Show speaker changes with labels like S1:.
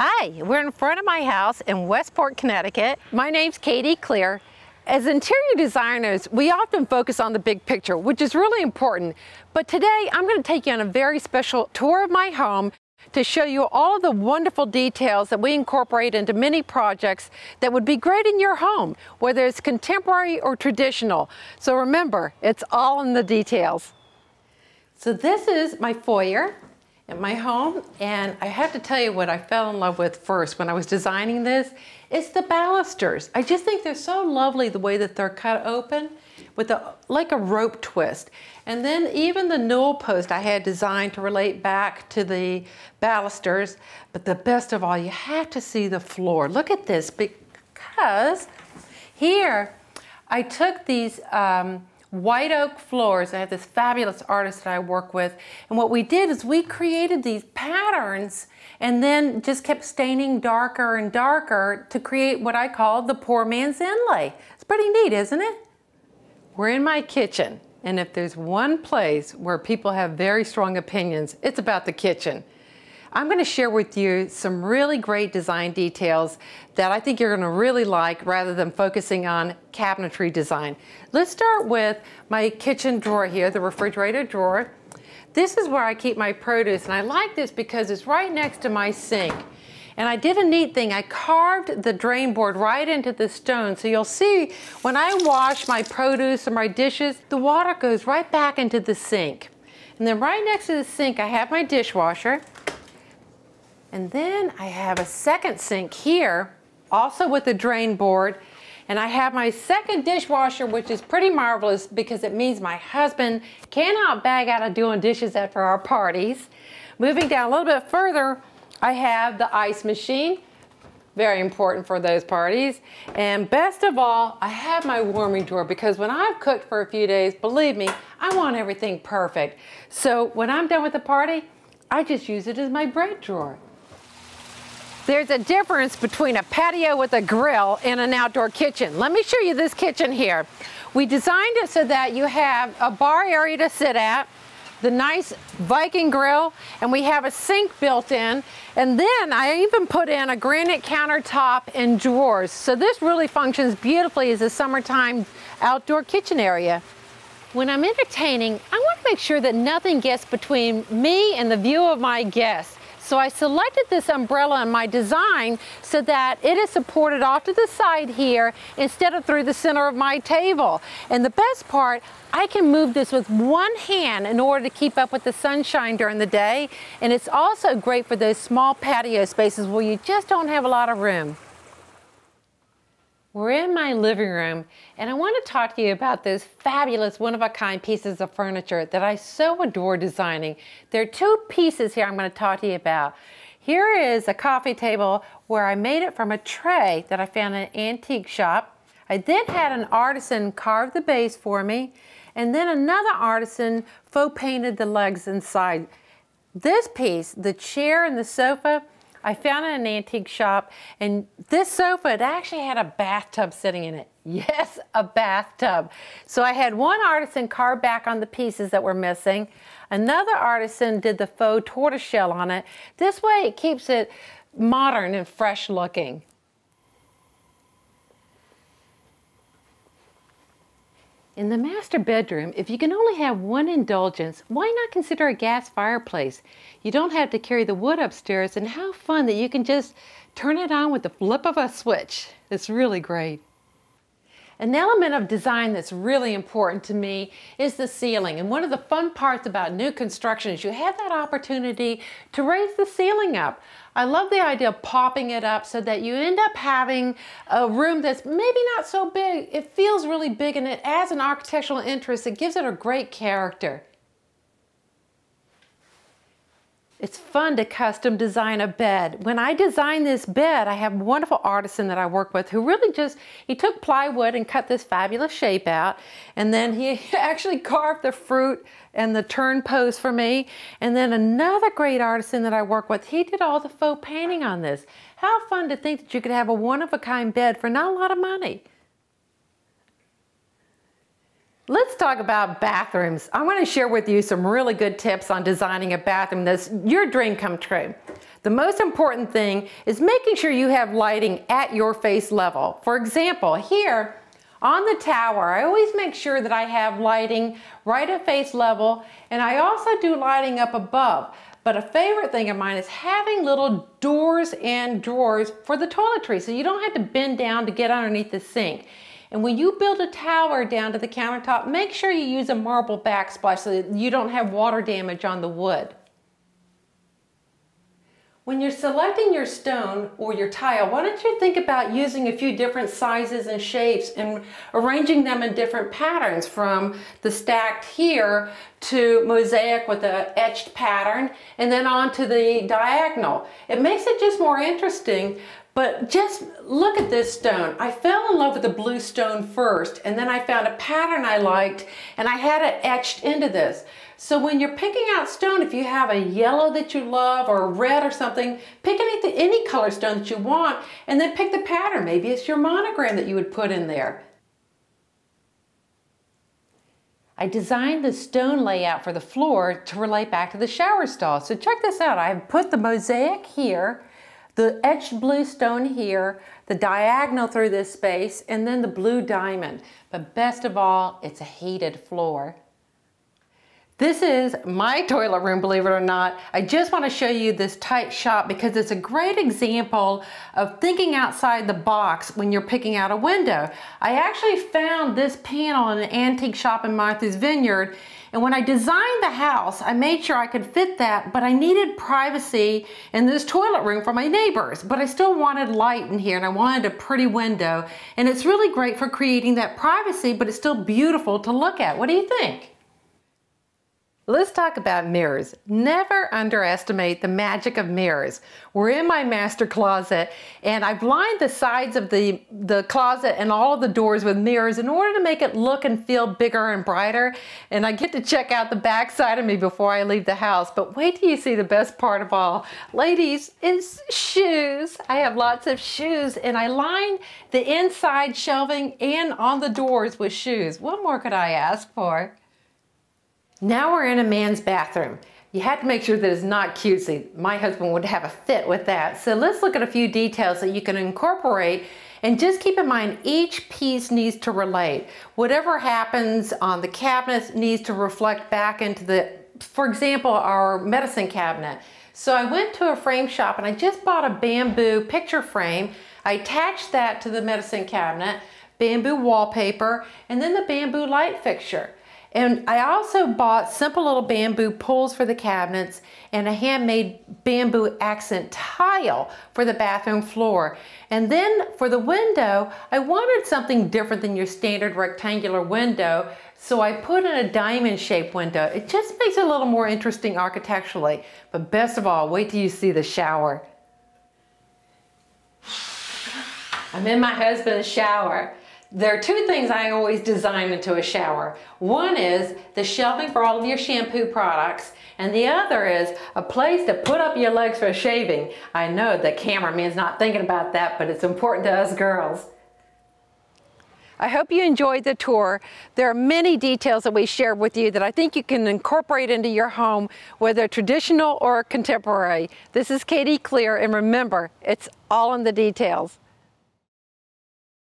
S1: Hi, we're in front of my house in Westport, Connecticut. My name's Catherine Cleare. As interior designers, we often focus on the big picture, which is really important. But today, I'm going to take you on a very special tour of my home to show you all of the wonderful details that we incorporate into many projects that would be great in your home, whether it's contemporary or traditional. So remember, it's all in the details. So this is my foyer at my home, and I have to tell you what I fell in love with first when I was designing this. It's the balusters. I just think they're so lovely the way that they're cut open with like a rope twist. And then even the newel post I had designed to relate back to the balusters. But the best of all, you have to see the floor. Look at this, because here I took these white oak floors. I have this fabulous artist that I work with, and what we did is we created these patterns and then just kept staining darker and darker to create what I call the poor man's inlay. It's pretty neat, isn't it? We're in my kitchen, and if there's one place where people have very strong opinions, it's about the kitchen. I'm going to share with you some really great design details that I think you're going to really like rather than focusing on cabinetry design. Let's start with my kitchen drawer here, the refrigerator drawer. This is where I keep my produce, and I like this because it's right next to my sink. And I did a neat thing. I carved the drain board right into the stone, so you'll see when I wash my produce or my dishes, the water goes right back into the sink. And then right next to the sink, I have my dishwasher. And then I have a second sink here, also with a drain board. And I have my second dishwasher, which is pretty marvelous because it means my husband cannot bag out of doing dishes after our parties. Moving down a little bit further, I have the ice machine, very important for those parties. And best of all, I have my warming drawer because when I've cooked for a few days, believe me, I want everything perfect. So when I'm done with the party, I just use it as my bread drawer. There's a difference between a patio with a grill and an outdoor kitchen. Let me show you this kitchen here. We designed it so that you have a bar area to sit at, the nice Viking grill, and we have a sink built in. And then I even put in a granite countertop and drawers. So this really functions beautifully as a summertime outdoor kitchen area. When I'm entertaining, I want to make sure that nothing gets between me and the view of my guests. So I selected this umbrella in my design so that it is supported off to the side here instead of through the center of my table. And the best part, I can move this with one hand in order to keep up with the sunshine during the day. And it's also great for those small patio spaces where you just don't have a lot of room. We're in my living room, and I want to talk to you about those fabulous one-of-a-kind pieces of furniture that I so adore designing. There are two pieces here I'm going to talk to you about. Here is a coffee table where I made it from a tray that I found in an antique shop. I then had an artisan carve the base for me, and then another artisan faux painted the legs inside. This piece, the chair and the sofa, I found it in an antique shop, and this sofa, it actually had a bathtub sitting in it. Yes, a bathtub. So I had one artisan carve back on the pieces that were missing. Another artisan did the faux tortoiseshell on it. This way it keeps it modern and fresh looking. In the master bedroom, if you can only have one indulgence, why not consider a gas fireplace? You don't have to carry the wood upstairs, and how fun that you can just turn it on with the flip of a switch. It's really great. An element of design that's really important to me is the ceiling. And one of the fun parts about new construction is you have that opportunity to raise the ceiling up. I love the idea of popping it up so that you end up having a room that's maybe not so big. It feels really big, and it adds an architectural interest. It gives it a great character. It's fun to custom design a bed. When I designed this bed, I have a wonderful artisan that I work with who really he took plywood and cut this fabulous shape out, and then he actually carved the fruit and the turn post for me. And then another great artisan that I work with, he did all the faux painting on this. How fun to think that you could have a one-of-a-kind bed for not a lot of money. Let's talk about bathrooms. I want to share with you some really good tips on designing a bathroom that's your dream come true. The most important thing is making sure you have lighting at your face level. For example, here on the tower, I always make sure that I have lighting right at face level, and I also do lighting up above. But a favorite thing of mine is having little doors and drawers for the toiletries, so you don't have to bend down to get underneath the sink. And when you build a tower down to the countertop, make sure you use a marble backsplash so that you don't have water damage on the wood. When you're selecting your stone or your tile, why don't you think about using a few different sizes and shapes and arranging them in different patterns, from the stacked here to mosaic with the etched pattern and then on to the diagonal. It makes it just more interesting. But just look at this stone. I fell in love with the blue stone first, and then I found a pattern I liked and I had it etched into this. So when you're picking out stone, if you have a yellow that you love or a red or something, pick any color stone that you want and then pick the pattern. Maybe it's your monogram that you would put in there. I designed the stone layout for the floor to relate back to the shower stall. So check this out. I put the mosaic here, the etched blue stone here, the diagonal through this space, and then the blue diamond. But best of all, it's a heated floor. This is my toilet room, believe it or not. I just want to show you this tight shop because it's a great example of thinking outside the box when you're picking out a window. I actually found this panel in an antique shop in Martha's Vineyard, and when I designed the house, I made sure I could fit that, but I needed privacy in this toilet room for my neighbors. But I still wanted light in here, and I wanted a pretty window. And it's really great for creating that privacy, but it's still beautiful to look at. What do you think? Let's talk about mirrors. Never underestimate the magic of mirrors. We're in my master closet, and I've lined the sides of the closet and all of the doors with mirrors in order to make it look and feel bigger and brighter. And I get to check out the back side of me before I leave the house. But wait till you see the best part of all. Ladies, is shoes. I have lots of shoes, and I line the inside shelving and on the doors with shoes. What more could I ask for? Now we're in a man's bathroom. You have to make sure that it's not cutesy. My husband would have a fit with that. So let's look at a few details that you can incorporate, and just keep in mind each piece needs to relate. Whatever happens on the cabinets needs to reflect back into the, for example, our medicine cabinet. So I went to a frame shop and I just bought a bamboo picture frame. I attached that to the medicine cabinet, bamboo wallpaper, and then the bamboo light fixture. And I also bought simple little bamboo pulls for the cabinets and a handmade bamboo accent tile for the bathroom floor. And then for the window, I wanted something different than your standard rectangular window, so I put in a diamond-shaped window. It just makes it a little more interesting architecturally. But best of all, wait till you see the shower. I'm in my husband's shower. There are two things I always design into a shower. One is the shelving for all of your shampoo products, and the other is a place to put up your legs for shaving. I know the cameraman's not thinking about that, but it's important to us girls. I hope you enjoyed the tour. There are many details that we shared with you that I think you can incorporate into your home, whether traditional or contemporary. This is Catherine Cleare, and remember, it's all in the details.